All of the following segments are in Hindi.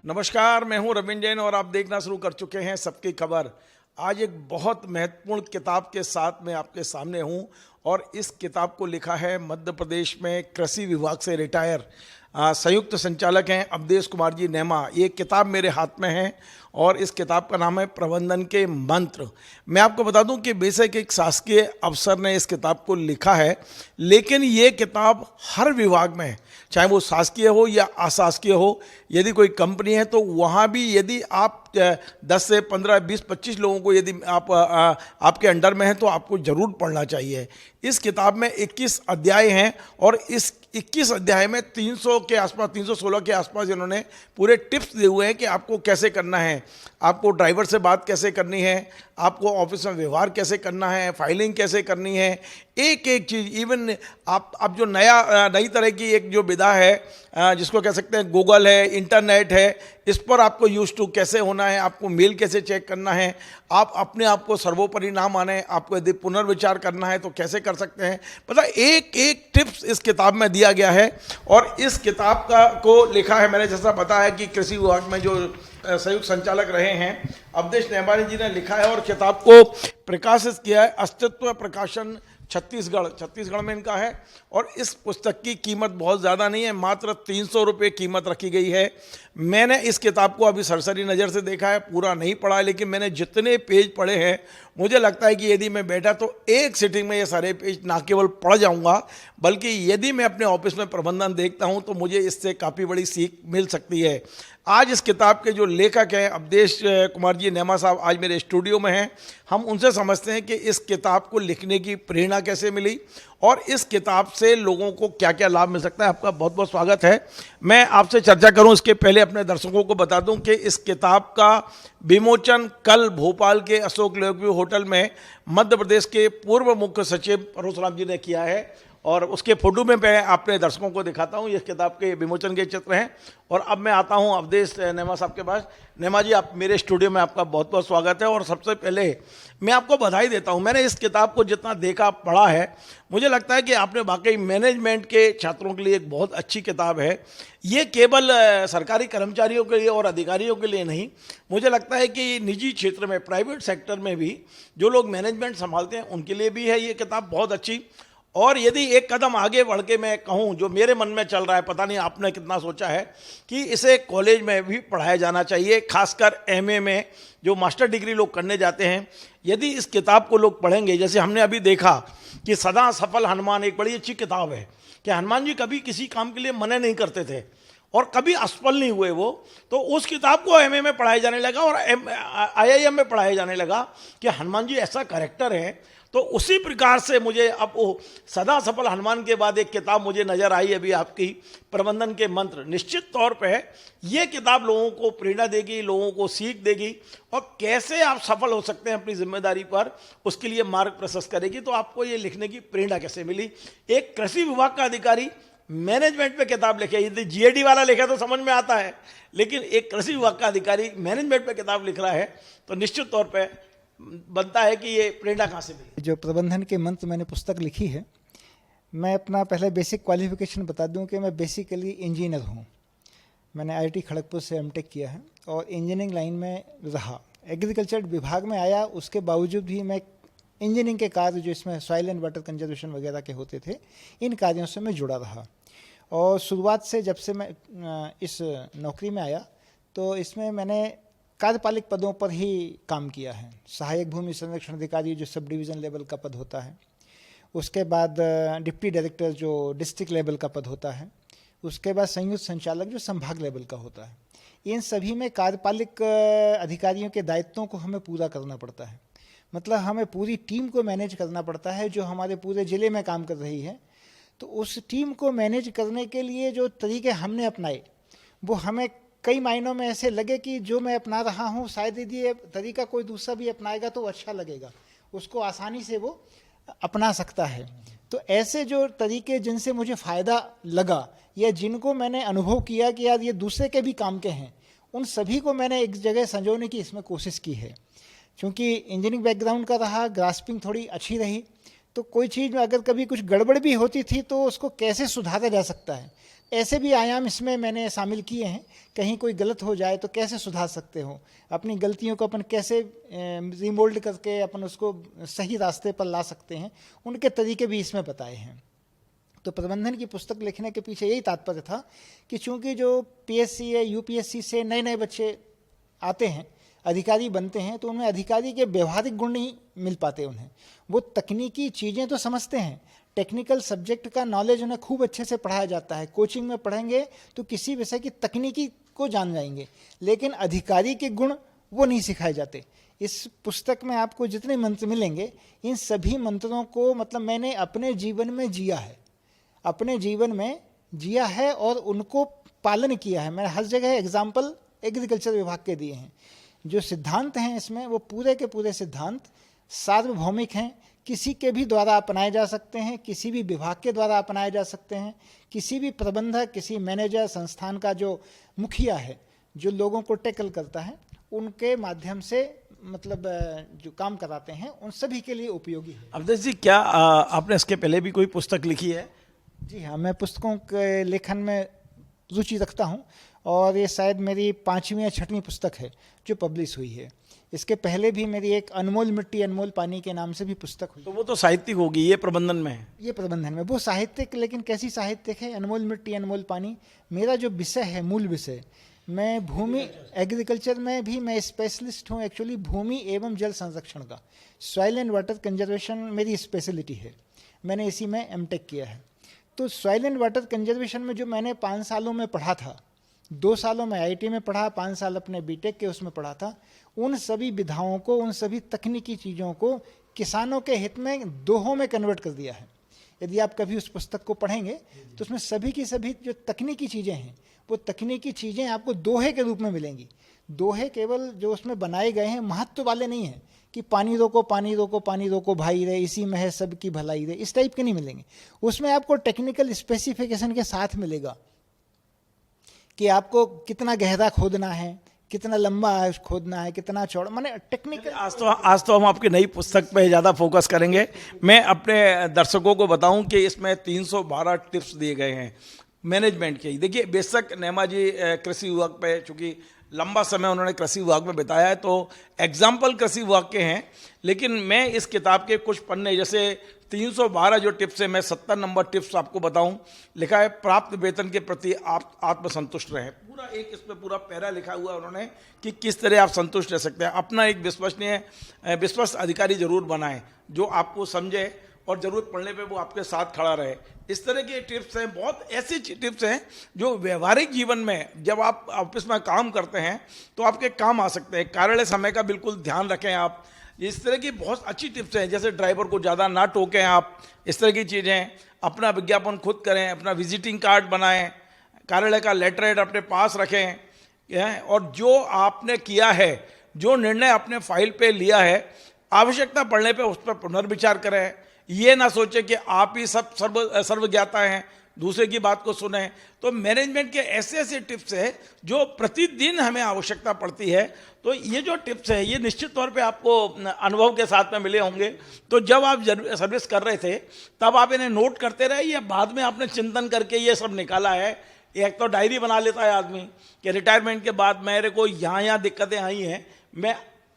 नमस्कार, मैं हूं रविंद्र जैन और आप देखना शुरू कर चुके हैं सबकी खबर। आज एक बहुत महत्वपूर्ण किताब के साथ मैं आपके सामने हूं और इस किताब को लिखा है मध्य प्रदेश में कृषि विभाग से रिटायर संयुक्त संचालक हैं अवधेश कुमार जी नेमा। ये किताब मेरे हाथ में है और इस किताब का नाम है प्रबंधन के मंत्र। मैं आपको बता दूं कि बेशक एक शासकीय अफसर ने इस किताब को लिखा है, लेकिन ये किताब हर विभाग में, चाहे वो शासकीय हो या अशासकीय हो, यदि कोई कंपनी है तो वहाँ भी यदि आप 10 से 15, 20, 25 लोगों को यदि आप आपके अंडर में हैं तो आपको ज़रूर पढ़ना चाहिए। इस किताब में 21 अध्याय हैं और इस 21 अध्याय में 300 के आसपास, 316 के आसपास इन्होंने पूरे टिप्स दिए हुए हैं कि आपको कैसे करना है, आपको ड्राइवर से बात कैसे करनी है, आपको ऑफिस में व्यवहार कैसे करना है, फाइलिंग कैसे करनी है, एक एक चीज़। इवन आप जो नई तरह की एक जो विधा है जिसको कह सकते हैं गूगल है, इंटरनेट है, इस पर आपको यूज टू कैसे होना है, आपको मेल कैसे चेक करना है, आप अपने आप को सर्वोपरि ना माने, आपको यदि पुनर्विचार करना है तो कैसे कर सकते हैं। पता एक एक टिप्स इस किताब में दिया गया है। और इस किताब को लिखा है, मैंने जैसा बताया कि कृषि विभाग में जो संयुक्त संचालक रहे हैं अवधेश नेमा जी ने लिखा है और किताब को प्रकाशित किया है अस्तित्व प्रकाशन छत्तीसगढ़ में इनका है। और इस पुस्तक की कीमत बहुत ज़्यादा नहीं है, मात्र 300 रुपये कीमत रखी गई है। मैंने इस किताब को अभी सरसरी नज़र से देखा है, पूरा नहीं पढ़ा है, लेकिन मैंने जितने पेज पढ़े हैं मुझे लगता है कि यदि मैं बैठा तो एक सिटिंग में ये सारे पेज ना केवल पढ़ जाऊंगा, बल्कि यदि मैं अपने ऑफिस में प्रबंधन देखता हूं तो मुझे इससे काफ़ी बड़ी सीख मिल सकती है। आज इस किताब के जो लेखक हैं अवधेश कुमार जी नेमा साहब आज मेरे स्टूडियो में हैं। हम उनसे समझते हैं कि इस किताब को लिखने की प्रेरणा कैसे मिली और इस किताब से लोगों को क्या क्या लाभ मिल सकता है। आपका बहुत बहुत स्वागत है। मैं आपसे चर्चा करूं इसके पहले अपने दर्शकों को बता दूं कि इस किताब का विमोचन कल भोपाल के अशोक लेकव्यू होटल में मध्य प्रदेश के पूर्व मुख्य सचिव परशुराम जी ने किया है और उसके फोटो में मैं अपने दर्शकों को दिखाता हूं। इस किताब के विमोचन के चित्र हैं और अब मैं आता हूं अवधेश नेमा साहब के पास। नेमा जी, आप मेरे स्टूडियो में, आपका बहुत बहुत स्वागत है। और सबसे पहले मैं आपको बधाई देता हूं। मैंने इस किताब को जितना देखा, पढ़ा है, मुझे लगता है कि आपने वाकई मैनेजमेंट के छात्रों के लिए एक बहुत अच्छी किताब है। ये केवल सरकारी कर्मचारियों के लिए और अधिकारियों के लिए नहीं, मुझे लगता है कि निजी क्षेत्र में, प्राइवेट सेक्टर में भी जो लोग मैनेजमेंट संभालते हैं उनके लिए भी है ये किताब बहुत अच्छी। और यदि एक कदम आगे बढ़ के मैं कहूँ, जो मेरे मन में चल रहा है, पता नहीं आपने कितना सोचा है, कि इसे कॉलेज में भी पढ़ाया जाना चाहिए, खासकर एमए में जो मास्टर डिग्री लोग करने जाते हैं। यदि इस किताब को लोग पढ़ेंगे, जैसे हमने अभी देखा कि सदा सफल हनुमान एक बड़ी अच्छी किताब है कि हनुमान जी कभी किसी काम के लिए मना नहीं करते थे और कभी असफल नहीं हुए वो, तो उस किताब को एमए में पढ़ाया जाने लगा और आईआईएम में पढ़ाया जाने लगा कि हनुमान जी ऐसा कैरेक्टर है। तो उसी प्रकार से मुझे अब वो सदा सफल हनुमान के बाद एक किताब मुझे नजर आई अभी आपकी, प्रबंधन के मंत्र। निश्चित तौर पे ये किताब लोगों को प्रेरणा देगी, लोगों को सीख देगी और कैसे आप सफल हो सकते हैं अपनी जिम्मेदारी पर, उसके लिए मार्ग प्रशस्त करेगी। तो आपको ये लिखने की प्रेरणा कैसे मिली? एक कृषि विभाग का अधिकारी मैनेजमेंट पे किताब लिखे, यदि जीएडी वाला लिखे तो समझ में आता है, लेकिन एक कृषि विभाग का अधिकारी मैनेजमेंट पे किताब लिख रहा है तो निश्चित तौर पे बनता है कि ये प्रेरणा कहाँ से मिली। जो प्रबंधन के मंत्र मैंने पुस्तक लिखी है, मैं अपना पहले बेसिक क्वालिफिकेशन बता दूं कि मैं बेसिकली इंजीनियर हूं। मैंने आईआईटी खड़गपुर से एमटेक किया है और इंजीनियरिंग लाइन में रहा। एग्रीकल्चर विभाग में आया, उसके बावजूद भी मैं इंजीनियरिंग के कार्य जो इसमें सॉइल एंड वाटर कंजर्वेशन वगैरह के होते थे, इन कार्यों से मैं जुड़ा रहा। और शुरुआत से जब से मैं इस नौकरी में आया तो इसमें मैंने कार्यपालिक पदों पर ही काम किया है। सहायक भूमि संरक्षण अधिकारी जो सब डिवीज़न लेवल का पद होता है, उसके बाद डिप्टी डायरेक्टर जो डिस्ट्रिक्ट लेवल का पद होता है, उसके बाद संयुक्त संचालक जो संभाग लेवल का होता है। इन सभी में कार्यपालिक अधिकारियों के दायित्वों को हमें पूरा करना पड़ता है। मतलब हमें पूरी टीम को मैनेज करना पड़ता है जो हमारे पूरे ज़िले में काम कर रही है। तो उस टीम को मैनेज करने के लिए जो तरीके हमने अपनाए वो हमें कई मायनों में ऐसे लगे कि जो मैं अपना रहा हूँ शायद यदि ये तरीका कोई दूसरा भी अपनाएगा तो अच्छा लगेगा, उसको आसानी से वो अपना सकता है। तो ऐसे जो तरीके जिनसे मुझे फ़ायदा लगा या जिनको मैंने अनुभव किया कि यार ये दूसरे के भी काम के हैं, उन सभी को मैंने एक जगह संजोने की इसमें कोशिश की है। क्योंकि इंजीनियरिंग बैकग्राउंड का रहा, ग्रास्पिंग थोड़ी अच्छी रही, तो कोई चीज़ में अगर कभी कुछ गड़बड़ भी होती थी तो उसको कैसे सुधारा जा सकता है, ऐसे भी आयाम इसमें मैंने शामिल किए हैं, कहीं कोई गलत हो जाए तो कैसे सुधार सकते हो, अपनी गलतियों को अपन कैसे रिमोल्ड करके अपन उसको सही रास्ते पर ला सकते हैं, उनके तरीके भी इसमें बताए हैं। तो प्रबंधन की पुस्तक लिखने के पीछे यही तात्पर्य था कि चूंकि जो पीएससी या यूपीएससी से नए नए बच्चे आते हैं, अधिकारी बनते हैं, तो उनमें अधिकारी के व्यवहारिक गुण नहीं मिल पाते उन्हें। वो तकनीकी चीज़ें तो समझते हैं, टेक्निकल सब्जेक्ट का नॉलेज उन्हें खूब अच्छे से पढ़ाया जाता है, कोचिंग में पढ़ेंगे तो किसी विषय की तकनीकी को जान जाएंगे, लेकिन अधिकारी के गुण वो नहीं सिखाए जाते। इस पुस्तक में आपको जितने मंत्र मिलेंगे, इन सभी मंत्रों को मतलब मैंने अपने जीवन में जिया है, अपने जीवन में जिया है और उनको पालन किया है। मैंने हर जगह एग्जाम्पल एग्रीकल्चर विभाग के दिए हैं। जो सिद्धांत हैं इसमें, वो पूरे के पूरे सिद्धांत सार्वभौमिक हैं, किसी के भी द्वारा अपनाए जा सकते हैं, किसी भी विभाग के द्वारा अपनाए जा सकते हैं, किसी भी प्रबंधक, किसी मैनेजर, संस्थान का जो मुखिया है, जो लोगों को टैकल करता है, उनके माध्यम से मतलब जो काम कराते हैं, उन सभी के लिए उपयोगी है। अवधेश जी, क्या आपने इसके पहले भी कोई पुस्तक लिखी है? जी हाँ, मैं पुस्तकों के लेखन में रुचि रखता हूँ और ये शायद मेरी 5वीं या 6वीं पुस्तक है जो पब्लिश हुई है। इसके पहले भी मेरी एक अनमोल मिट्टी अनमोल पानी के नाम से भी पुस्तक हुई। तो वो तो साहित्यिक होगी, ये प्रबंधन में है? ये प्रबंधन में, वो साहित्यिक, लेकिन कैसी साहित्यिक है? अनमोल मिट्टी अनमोल पानी मेरा जो विषय है, मूल विषय, मैं भूमि एग्रीकल्चर में भी मैं स्पेशलिस्ट हूँ एक्चुअली, भूमि एवं जल संरक्षण का, सॉइल एंड वाटर कंजर्वेशन मेरी स्पेशलिटी है। मैंने इसी में एमटेक किया है। तो सॉइल एंड वाटर कंजर्वेशन में जो मैंने 5 सालों में पढ़ा था, 2 सालों में आईआईटी में पढ़ा, 5 साल अपने बीटेक के उसमें पढ़ा था, उन सभी विधाओं को, उन सभी तकनीकी चीज़ों को किसानों के हित में दोहों में कन्वर्ट कर दिया है। यदि आप कभी उस पुस्तक को पढ़ेंगे तो उसमें सभी की सभी जो तकनीकी चीज़ें हैं, वो तकनीकी चीज़ें आपको दोहे के रूप में मिलेंगी। दोहे केवल जो उसमें बनाए गए हैं महत्व वाले नहीं हैं कि पानी रोको पानी रोको पानी रोको भाई रे, इसी में है सबकी भलाई रे, इस टाइप के नहीं मिलेंगे। उसमें आपको टेक्निकल स्पेसिफिकेशन के साथ मिलेगा कि आपको कितना गहरा खोदना है, कितना लंबा खोदना है, कितना चौड़ा, माने टेक्निकल। आज तो हम आपकी नई पुस्तक पे ज़्यादा फोकस करेंगे। मैं अपने दर्शकों को बताऊं कि इसमें 312 टिप्स दिए गए हैं मैनेजमेंट के। देखिए, बेशक नेमा जी कृषि विभाग पे, चूँकि लंबा समय उन्होंने कृषि विभाग में बिताया है, तो एग्जाम्पल कृषि विभाग के हैं, लेकिन मैं इस किताब के कुछ पन्ने, जैसे 312 जो टिप्स है, मैं 70 नंबर टिप्स आपको बताऊं। लिखा है, प्राप्त वेतन के प्रति आप आत्मसंतुष्ट रहें। पूरा एक इसमें पूरा पैरा लिखा हुआ है उन्होंने कि किस तरह आप संतुष्ट रह सकते हैं। अपना एक विश्वस्त अधिकारी जरूर बनाएं जो आपको समझे और ज़रूरत पड़ने पे वो आपके साथ खड़ा रहे। इस तरह के टिप्स हैं, बहुत ऐसी टिप्स हैं जो व्यवहारिक जीवन में जब आप ऑफिस में काम करते हैं तो आपके काम आ सकते हैं। कार्यालय समय का बिल्कुल ध्यान रखें आप। इस तरह की बहुत अच्छी टिप्स हैं, जैसे ड्राइवर को ज़्यादा ना टोकें आप, इस तरह की चीज़ें। अपना विज्ञापन खुद करें, अपना विजिटिंग कार्ड बनाएं, कार्यालय का लेटरहेड अपने पास रखें, और जो आपने किया है, जो निर्णय अपने फाइल पे लिया है, आवश्यकता पड़ने पे उस पर पुनर्विचार करें। ये ना सोचे कि आप ही सब सर्वज्ञाता हैं, दूसरे की बात को सुने। तो मैनेजमेंट के ऐसे ऐसे टिप्स हैं जो प्रतिदिन हमें आवश्यकता पड़ती है। तो ये जो टिप्स है, ये निश्चित तौर पे आपको अनुभव के साथ में मिले होंगे। तो जब आप सर्विस कर रहे थे तब आप इन्हें नोट करते रहे या बाद में आपने चिंतन करके ये सब निकाला है? एक तो डायरी बना लेता है आदमी कि रिटायरमेंट के बाद मेरे को यहाँ दिक्कतें आई हैं,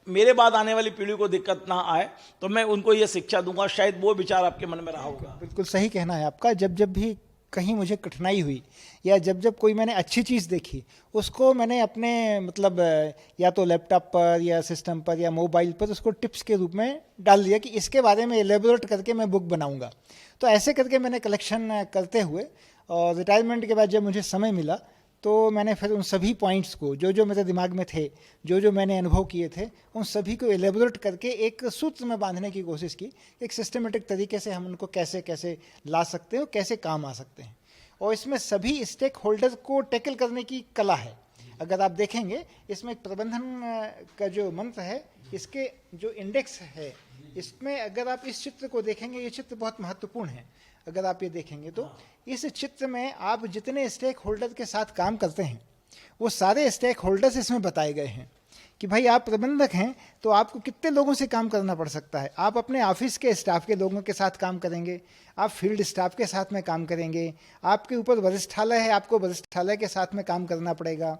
मेरे बाद आने वाली पीढ़ी को दिक्कत ना आए, तो मैं उनको ये शिक्षा दूंगा। शायद वो विचार आपके मन में रहा होगा। बिल्कुल सही कहना है आपका। जब जब भी कहीं मुझे कठिनाई हुई या जब जब कोई मैंने अच्छी चीज़ देखी, उसको मैंने अपने मतलब या तो लैपटॉप पर या सिस्टम पर या मोबाइल पर उसको टिप्स के रूप में डाल दिया कि इसके बारे में एलेबोरेट करके मैं बुक बनाऊंगा। तो ऐसे करके मैंने कलेक्शन करते हुए, और रिटायरमेंट के बाद जब मुझे समय मिला तो मैंने फिर उन सभी पॉइंट्स को, जो जो मेरे दिमाग में थे, जो जो मैंने अनुभव किए थे, उन सभी को एलेबोरेट करके एक सूत्र में बांधने की कोशिश की। एक सिस्टमेटिक तरीके से हम उनको कैसे कैसे ला सकते हैं और कैसे काम आ सकते हैं। और इसमें सभी स्टेक होल्डर को टैकल करने की कला है। अगर आप देखेंगे इसमें प्रबंधन का जो मंत्र है, इसके जो इंडेक्स है, इसमें अगर आप इस चित्र को देखेंगे, ये चित्र बहुत महत्वपूर्ण है। अगर आप ये देखेंगे तो इस चित्र में आप जितने स्टेक होल्डर के साथ काम करते हैं, वो सारे स्टेक होल्डर्स इसमें बताए गए हैं कि भाई आप प्रबंधक हैं तो आपको कितने लोगों से काम करना पड़ सकता है। आप अपने ऑफिस के स्टाफ के लोगों के साथ काम करेंगे, आप फील्ड स्टाफ के साथ में काम करेंगे, आपके ऊपर वरिष्ठालय है, आपको वरिष्ठालय के साथ में काम करना पड़ेगा।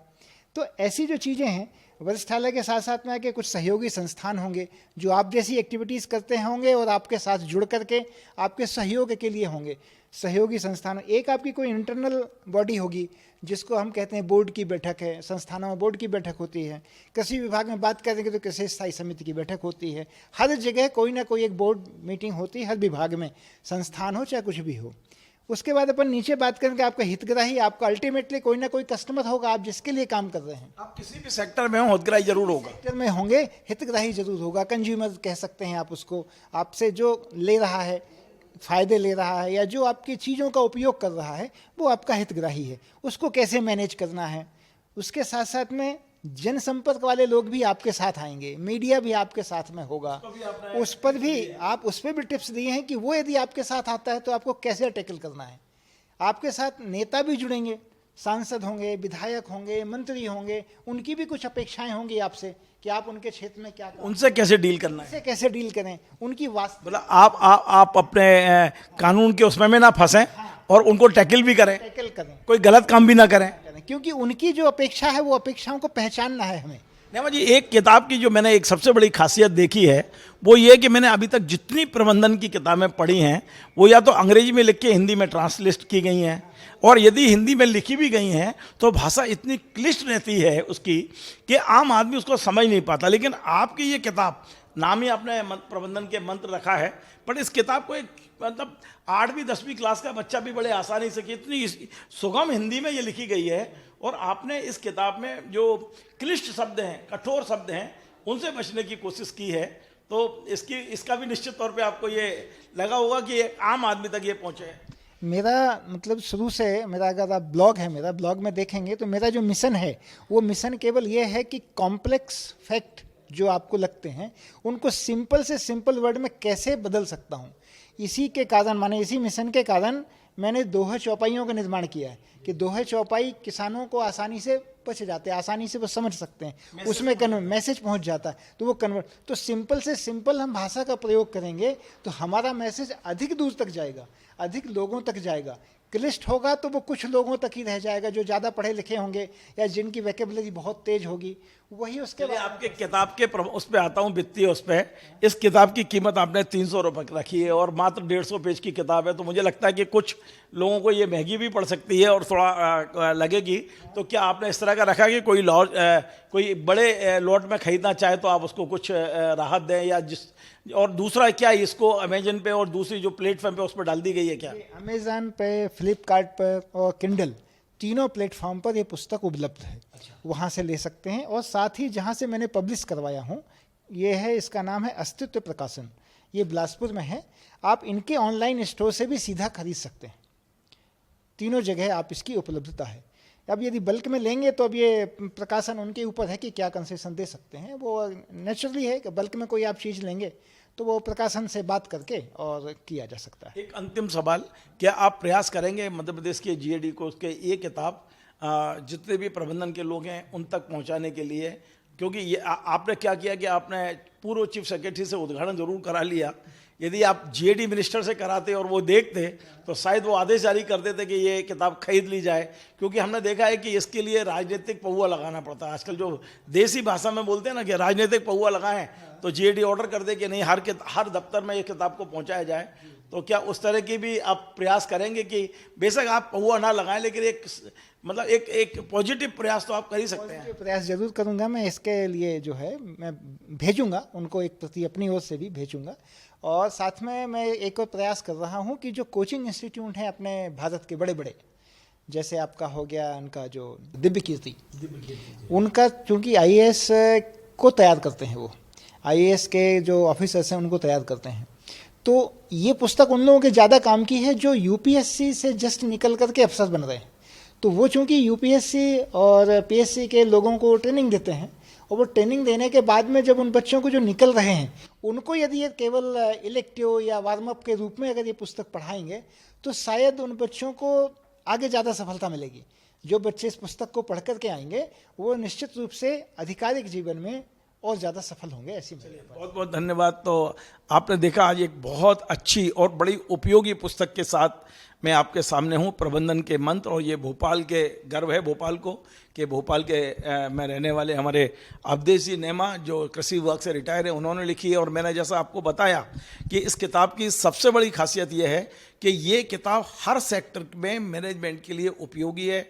तो ऐसी जो चीज़ें हैं, वरिष्ठालय के साथ साथ में आके कुछ सहयोगी संस्थान होंगे जो आप जैसी एक्टिविटीज़ करते होंगे और आपके साथ जुड़ करके आपके सहयोग के लिए होंगे। सहयोगी संस्थान, एक आपकी कोई इंटरनल बॉडी होगी जिसको हम कहते हैं बोर्ड की बैठक है, संस्थानों में बोर्ड की बैठक होती है। कृषि विभाग में बात करेंगे तो कृषि स्थायी समिति की बैठक होती है। हर जगह कोई ना कोई एक बोर्ड मीटिंग होती है, हर विभाग में, संस्थान हो चाहे कुछ भी हो। उसके बाद अपन नीचे बात करेंगे आपका हितग्राही, आपका अल्टीमेटली कोई ना कोई कस्टमर होगा आप जिसके लिए काम कर रहे हैं। आप किसी भी सेक्टर में हो, हितग्राही जरूर होगा। सेक्टर में होंगे, हितग्राही जरूर होगा। कंज्यूमर कह सकते हैं आप उसको, आपसे जो ले रहा है, फायदे ले रहा है या जो आपकी चीज़ों का उपयोग कर रहा है, वो आपका हितग्राही है। उसको कैसे मैनेज करना है। उसके साथ साथ में जनसंपर्क वाले लोग भी आपके साथ आएंगे, मीडिया भी आपके साथ में होगा। उस पर भी टिप्स दिए हैं कि वो यदि आपके साथ आता है तो आपको कैसे टैकल करना है। आपके साथ नेता भी जुड़ेंगे, सांसद होंगे, विधायक होंगे, मंत्री होंगे, उनकी भी कुछ अपेक्षाएं होंगी आपसे कि आप उनके क्षेत्र में क्या, उनसे कैसे डील करना है, कैसे डील करें, उनकी मतलब आप अपने कानून के उसमें में ना फंसें और उनको टैकल भी करें, कोई गलत काम भी ना करें, क्योंकि उनकी जो अपेक्षा है वो अपेक्षाओं को पहचानना है हमें। नेमा जी, एक किताब की जो मैंने एक सबसे बड़ी खासियत देखी है वो ये कि मैंने अभी तक जितनी प्रबंधन की किताबें पढ़ी हैं वो या तो अंग्रेजी में लिख के हिंदी में ट्रांसलेट की गई हैं, और यदि हिंदी में लिखी भी गई हैं तो भाषा इतनी क्लिष्ट रहती है उसकी कि आम आदमी उसको समझ नहीं पाता। लेकिन आपकी ये किताब, नाम ही आपने प्रबंधन के मंत्र रखा है, पर इस किताब को एक मतलब 8वीं 10वीं क्लास का बच्चा भी बड़े आसानी से, इतनी सुगम हिंदी में ये लिखी गई है। और आपने इस किताब में जो क्लिष्ट शब्द हैं, कठोर शब्द हैं, उनसे बचने की कोशिश की है। तो इसका भी निश्चित तौर पे आपको ये लगा होगा कि एक आम आदमी तक ये पहुंचे। मेरा मतलब शुरू से मेरा, अगर आप ब्लॉग है, मेरा ब्लॉग में देखेंगे तो मेरा जो मिशन है वो मिशन केवल ये है कि कॉम्प्लेक्स फैक्ट जो आपको लगते हैं उनको सिंपल से सिंपल वर्ड में कैसे बदल सकता हूँ। इसी के कारण, माने इसी मिशन के कारण मैंने दोहे चौपाइयों का निर्माण किया है कि दोहे चौपाई किसानों को आसानी से पच जाते हैं, आसानी से वो समझ सकते हैं, उसमें मैसेज पहुंच जाता है तो वो कन्वर्ट। तो सिंपल से सिंपल हम भाषा का प्रयोग करेंगे तो हमारा मैसेज अधिक दूर तक जाएगा, अधिक लोगों तक जाएगा। क्लिष्ट होगा तो वो कुछ लोगों तक ही रह जाएगा जो ज़्यादा पढ़े लिखे होंगे या जिनकी वोकैबुलरी बहुत तेज होगी, वही उसके बाद। आपके किताब के उस पर आता हूँ, वित्तीय उस पर। इस किताब की कीमत आपने 300 रुपये रखी है और मात्र 150 पेज की किताब है, तो मुझे लगता है कि कुछ लोगों को ये महंगी भी पड़ सकती है और थोड़ा लगेगी। तो क्या आपने इस तरह का रखा कि कोई बड़े लॉट में खरीदना चाहे तो आप उसको कुछ राहत दें, या और दूसरा क्या इसको अमेजन पे और दूसरी जो प्लेटफॉर्म पे उस पर डाल दी गई है क्या? अमेजन पे, फ्लिपकार्ट पर और किंडल, तीनों प्लेटफॉर्म पर ये पुस्तक उपलब्ध है। वहाँ से ले सकते हैं। और साथ ही जहाँ से मैंने पब्लिश करवाया हूँ, ये है, इसका नाम है अस्तित्व प्रकाशन, ये बिलासपुर में है। आप इनके ऑनलाइन स्टोर से भी सीधा खरीद सकते हैं। तीनों जगह आप इसकी उपलब्धता है। अब यदि बल्क में लेंगे तो अब ये प्रकाशन उनके ऊपर है कि क्या कंसेशन दे सकते हैं। वो नेचुरली है कि बल्क में कोई आप चीज़ लेंगे तो वो प्रकाशन से बात करके और किया जा सकता है। एक अंतिम सवाल, क्या आप प्रयास करेंगे मध्य प्रदेश के जीएडी को उसके ये किताब जितने भी प्रबंधन के लोग हैं उन तक पहुंचाने के लिए? क्योंकि ये आपने क्या किया कि आपने पूर्व चीफ सेक्रेटरी से उद्घाटन जरूर करा लिया। यदि आप जीएडी मिनिस्टर से कराते और वो देखते तो शायद वो आदेश जारी कर देते कि ये किताब खरीद ली जाए, क्योंकि हमने देखा है कि इसके लिए राजनीतिक पहुआ लगाना पड़ता है। आजकल जो देसी भाषा में बोलते हैं ना कि राजनीतिक पहुआ लगाएं, तो जीएडी ऑर्डर कर दे कि नहीं, हर दफ्तर में ये किताब को पहुंचाया जाए। तो क्या उस तरह की भी आप प्रयास करेंगे कि बेशक आप पहुआ ना लगाएं लेकिन एक पॉजिटिव प्रयास तो आप कर ही सकते हैं? प्रयास जरूर करूंगा मैं। इसके लिए जो है मैं भेजूंगा उनको, एक प्रति अपनी ओर से भी भेजूंगा। और साथ में मैं एक और प्रयास कर रहा हूं कि जो कोचिंग इंस्टीट्यूट हैं अपने भारत के बड़े बड़े, जैसे आपका हो गया उनका जो दिव्य कीर्ति, उनका चूंकि आईएएस को तैयार करते हैं, वो आईएएस के जो ऑफिसर्स हैं उनको तैयार करते हैं, तो ये पुस्तक उन लोगों के ज़्यादा काम की है जो यूपीएससी से जस्ट निकल करके अफसर बन रहे हैं। तो वो चूंकि यूपीएससी और पीएससी के लोगों को ट्रेनिंग देते हैं, और वो ट्रेनिंग देने के बाद में जब उन बच्चों को जो निकल रहे हैं उनको यदि ये केवल इलेक्टिव या वार्म अप के रूप में अगर ये पुस्तक पढ़ाएंगे तो शायद उन बच्चों को आगे ज़्यादा सफलता मिलेगी। जो बच्चे इस पुस्तक को पढ़ करके आएंगे वो निश्चित रूप से आधिकारिक जीवन में और ज़्यादा सफल होंगे। ऐसी बहुत बहुत धन्यवाद। तो आपने देखा आज एक बहुत अच्छी और बड़ी उपयोगी पुस्तक के साथ मैं आपके सामने हूँ, प्रबंधन के मंत्र। और ये भोपाल के गर्व है भोपाल को कि भोपाल के में रहने वाले हमारे अवधेश जी नेमा जो कृषि विभाग से रिटायर है उन्होंने लिखी है। और मैंने जैसा आपको बताया कि इस किताब की सबसे बड़ी खासियत ये है कि ये किताब हर सेक्टर में मैनेजमेंट के लिए उपयोगी है।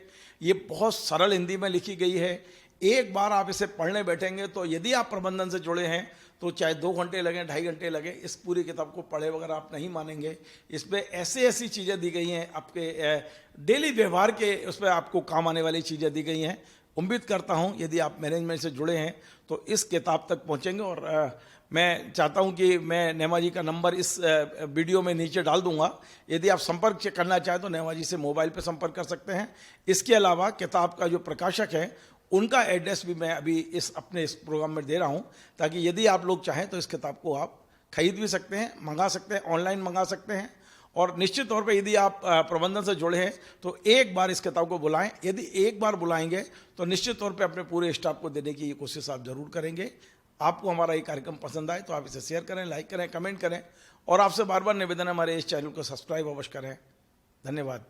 ये बहुत सरल हिंदी में लिखी गई है। एक बार आप इसे पढ़ने बैठेंगे तो यदि आप प्रबंधन से जुड़े हैं तो चाहे 2 घंटे लगें 2.5 घंटे लगे, इस पूरी किताब को पढ़े बगैर आप नहीं मानेंगे। इसमें ऐसी ऐसी चीज़ें दी गई हैं आपके डेली व्यवहार के, उस पर आपको काम आने वाली चीज़ें दी गई हैं। उम्मीद करता हूं यदि आप मैनेजमेंट से जुड़े हैं तो इस किताब तक पहुंचेंगे। और मैं चाहता हूं कि मैं नेमा जी का नंबर इस वीडियो में नीचे डाल दूंगा। यदि आप संपर्क करना चाहें तो नेमा जी से मोबाइल पर संपर्क कर सकते हैं। इसके अलावा किताब का जो प्रकाशक है उनका एड्रेस भी मैं अभी अपने इस प्रोग्राम में दे रहा हूं, ताकि यदि आप लोग चाहें तो इस किताब को आप खरीद भी सकते हैं, मंगा सकते हैं, ऑनलाइन मंगा सकते हैं। और निश्चित तौर पे यदि आप प्रबंधन से जुड़े हैं तो एक बार इस किताब को बुलाएं। यदि एक बार बुलाएंगे तो निश्चित तौर पे अपने पूरे स्टाफ को देने की कोशिश आप जरूर करेंगे। आपको हमारा ये कार्यक्रम पसंद आए तो आप इसे शेयर करें, लाइक करें, कमेंट करें। और आपसे बार बार निवेदन है हमारे इस चैनल को सब्सक्राइब अवश्य करें। धन्यवाद।